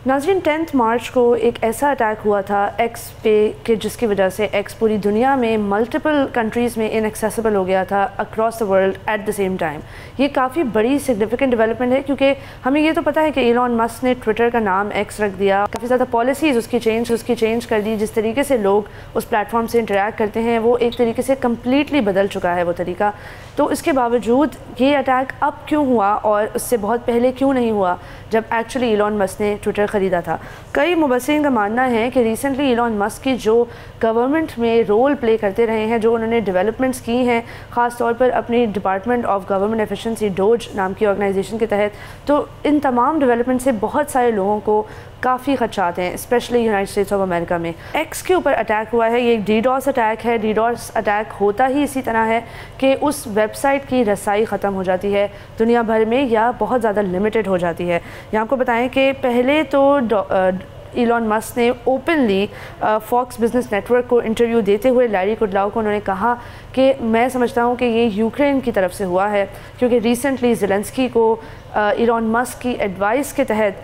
नाज़रीन 10 मार्च को एक ऐसा अटैक हुआ था एक्स पे कि जिसकी वजह से एक्स पूरी दुनिया में मल्टीपल कंट्रीज़ में इनएक्सेसिबल हो गया था across the world at the same time. ये काफ़ी बड़ी सिग्निफिकेंट डेवलपमेंट है क्योंकि हमें ये तो पता है कि एलन मस्क ने ट्विटर का नाम एक्स रख दिया, काफ़ी ज़्यादा पॉलिसीज़ उसकी चेंज कर दी, जिस तरीके से लोग उस प्लेटफॉर्म से इंटरेक्ट करते हैं वो एक तरीके से कम्प्लीटली बदल चुका है वो तरीका। तो इसके बावजूद ये अटैक अब क्यों हुआ और उससे बहुत पहले क्यों नहीं हुआ जब एक्चुअली एलन मस्क ने ट्विटर ख़रीदा था। कई मुबस्सिरीन का मानना है कि रिसेंटली एलन मस्क की जो गवर्नमेंट में रोल प्ले करते रहे हैं, जो उन्होंने डेवलपमेंट्स की हैं ख़ास तौर पर अपनी department of government efficiency dose नाम की ऑर्गेनाइजेशन के तहत, तो इन तमाम डेवलपमेंट से बहुत सारे लोगों को काफ़ी खदशात हैं, specially United states of America में। एक्स के ऊपर अटैक हुआ है, ये एक डीडॉस अटैक है। डीडॉस अटैक होता ही इसी तरह है कि उस वेबसाइट की रसाई ख़त्म हो जाती है दुनिया भर में या बहुत ज़्यादा लिमिटेड हो जाती है। यहाँ आपको बताएं कि पहले तो एलन मस्क ने ओपनली फॉक्स बिजनेस नेटवर्क को इंटरव्यू देते हुए लैरी कुडलाउ को उन्होंने कहा कि मैं समझता हूँ कि ये यूक्रेन की तरफ से हुआ है क्योंकि रिसेंटली ज़ेलेंस्की को एलन मस्क की एडवाइस के तहत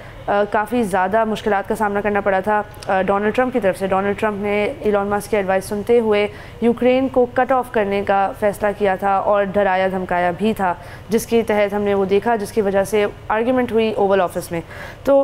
काफ़ी ज़्यादा मुश्किलात का सामना करना पड़ा था डोनाल्ड ट्रंप की तरफ से। डोनाल्ड ट्रंप ने एलन मस्क की एडवाइस सुनते हुए यूक्रेन को कट ऑफ करने का फ़ैसला किया था और डराया धमकाया भी था, जिसके तहत हमने वो देखा, जिसकी वजह से आर्ग्यूमेंट हुई ओवल ऑफिस में। तो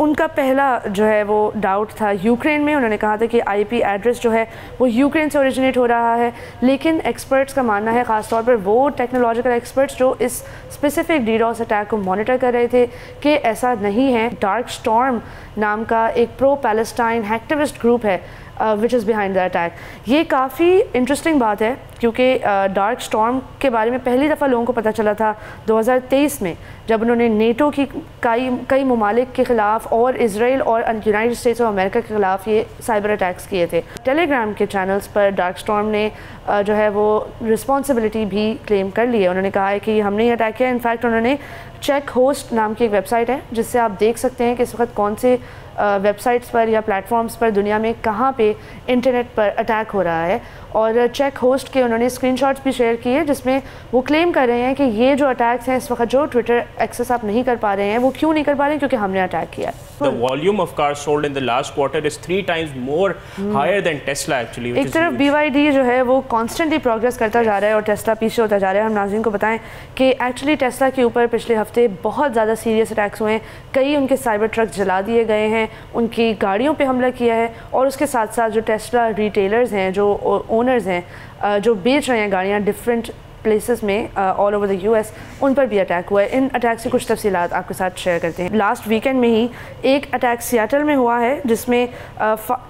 उनका पहला जो है वो डाउट था यूक्रेन में। उन्होंने कहा था कि आईपी एड्रेस जो है वो यूक्रेन से ओरिजिनेट हो रहा है, लेकिन एक्सपर्ट्स का मानना है, ख़ास तौर पर वो टेक्नोलॉजिकल एक्सपर्ट्स जो इस स्पेसिफिक डीडॉस अटैक को मॉनिटर कर रहे थे, कि ऐसा नहीं है। डार्क स्टॉर्म नाम का एक प्रो पैलेस्टाइन हैक्टिविस्ट ग्रुप है which is behind the attack. ये काफ़ी इंटरेस्टिंग बात है क्योंकि डार्क स्टॉर्म के बारे में पहली दफ़ा लोगों को पता चला था 2023 में, जब उन्होंने नेटो की कई ममालिक के ख़िलाफ़ और इसराइल और यूनाइटेड स्टेट्स ऑफ अमेरिका के ख़िलाफ़ ये साइबर अटैक्स किए थे। टेलीग्राम के चैनल्स पर डार्क स्टॉर्म ने जो है वो रिस्पॉन्सिबिलिटी भी क्लेम कर ली है। उन्होंने कहा है कि हमने ये अटैक किया। इनफैक्ट उन्होंने चेक होस्ट नाम की एक वेबसाइट है जिससे आप देख सकते हैं कि इस वक्त कौन से वेबसाइट्स पर या प्लेटफॉर्म्स पर दुनिया में कहाँ पे इंटरनेट पर अटैक हो रहा है, और चेक होस्ट के उन्होंने स्क्रीनशॉट्स भी शेयर किए जिसमें वो क्लेम कर रहे हैं कि ये जो अटैक्स हैं इस वक्त जो ट्विटर एक्सेस आप नहीं कर पा रहे हैं, वो क्यों नहीं कर पा रहे हैं? क्योंकि हमने अटैक किया है। The volume of cars sold in the last quarter is 3 times more higher than Tesla actually. एक तरफ BYD जो है वो कॉन्स्टेंटली प्रोग्रेस करता जा रहा है और टेस्ला पीछे होता जा रहा है। हम नाज़रीन को बताएं कि एक्चुअली टेस्ला के ऊपर पिछले हफ्ते बहुत ज़्यादा सीरियस अटैक्स हुए हैं। कई उनके साइबर ट्रक जला दिए गए हैं, उनकी गाड़ियों पे हमला किया है, और उसके साथ साथ जो टेस्ला रिटेलर्स हैं, जो ओनर्स हैं, जो बेच रहे हैं गाड़ियाँ डिफरेंट प्लेसेस में ऑल ओवर द US, उन पर भी अटैक हुआ है। इन अटैक से कुछ तफसीलात आपके साथ शेयर करते हैं। लास्ट वीकेंड में ही एक अटैक सियाटल में हुआ है जिसमें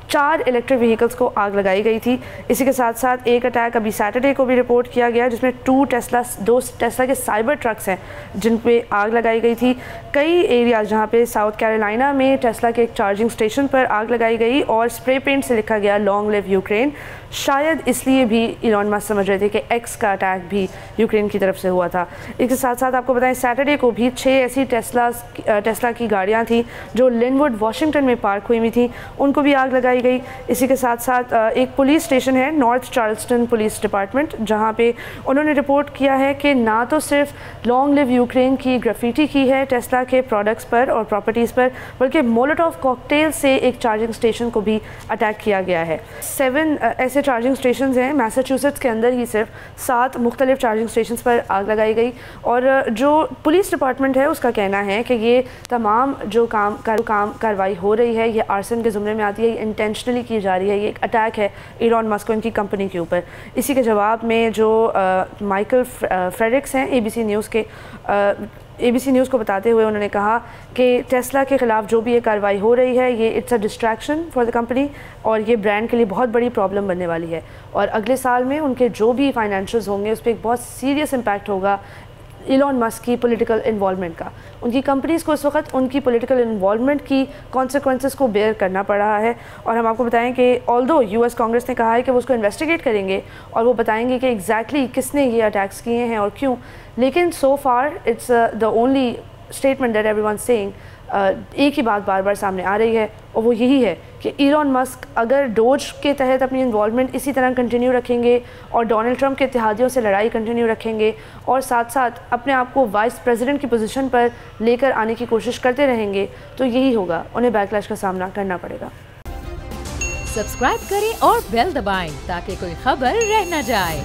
4 इलेक्ट्रिक व्हीकल्स को आग लगाई गई थी। इसी के साथ साथ एक अटैक अभी सैटरडे को भी रिपोर्ट किया गया जिसमें 2 टेस्ला के साइबर ट्रक्स हैं जिन पे आग लगाई गई थी। कई एरियाज जहाँ पे साउथ कैरोलिना में टेस्ला के एक चार्जिंग स्टेशन पर आग लगाई गई और स्प्रे पेंट से लिखा गया लॉन्ग लिव यूक्रेन। शायद इसलिए भी एलन मस्क समझ रहे थे कि एक्स का अटैक भी यूक्रेन की तरफ से हुआ था। इसके साथ साथ आपको बताएं सैटरडे को भी 6 ऐसी टेस्ला की गाड़ियाँ थी जो लिनवुड वाशिंगटन में पार्क हुई थी, उनको भी आग लगाई गई। इसी के साथ साथ एक पुलिस स्टेशन है नॉर्थ चार्ल्सटन पुलिस डिपार्टमेंट, जहाँ पे उन्होंने रिपोर्ट किया है कि ना तो सिर्फ लॉन्ग लिव यूक्रेन की ग्राफिटी की है टेस्ला के प्रोडक्ट्स पर और प्रॉपर्टीज़ पर, बल्कि मोलोटोव कॉकटेल से एक चार्जिंग स्टेशन को भी अटैक किया गया है। 7 ऐसे चार्जिंग स्टेशन हैं मैसाचुसेट्स के अंदर ही, सिर्फ 7 मुख्तलिफ चार्जिंग स्टेशन पर आग लगाई गई। और जो पुलिस डिपार्टमेंट है उसका कहना है कि ये तमाम जो कार्रवाई हो रही है ये आर्सन के ज़ुमरे में आती है, ये इंटेंशनली की जा रही है, ये एक अटैक है एलन मस्क को इनकी कंपनी के ऊपर। इसी के जवाब में जो माइकल फ्रेडरिक्स हैं ABC न्यूज़ को बताते हुए उन्होंने कहा कि टेस्ला के ख़िलाफ़ जो भी ये कार्रवाई हो रही है ये it's a distraction for the company और ये ब्रांड के लिए बहुत बड़ी प्रॉब्लम बनने वाली है, और अगले साल में उनके जो भी फाइनेंशियल्स होंगे उस पर एक बहुत सीरियस इम्पैक्ट होगा एलन मस्क की पॉलिटिकल इन्वॉल्वमेंट का। उनकी कंपनीज़ को इस वक्त उनकी पॉलिटिकल इन्वॉल्वमेंट की कॉन्सिक्वेंसेस को बेयर करना पड़ रहा है। और हम आपको बताएं कि ऑल्दो US कांग्रेस ने कहा है कि वो उसको इन्वेस्टिगेट करेंगे और वो बताएंगे कि एग्जैक्टली किसने ये अटैक्स किए हैं और क्यों, लेकिन so far it's the only statement that everyone saying ایک ہی بات بار بار سامنے آ رہی ہے، اور وہ یہی ہے کہ ایلون مسک اگر ڈوج کے تحت اپنی انوالومنٹ اسی طرح کنٹینیو رکھیں گے اور ڈونلڈ ٹرمپ کے اتحادیوں سے لڑائی کنٹینیو رکھیں گے اور ساتھ ساتھ اپنے آپ کو وائس پریزیڈنٹ کی پوزیشن پر لے کر آنے کی کوشش کرتے رہیں گے، تو یہی ہوگا، انہیں بیک لیش کا سامنا کرنا پڑے گا۔ سبسکرائب کریں اور بیل دبائیں تاکہ کوئی خبر رہ نہ جائے۔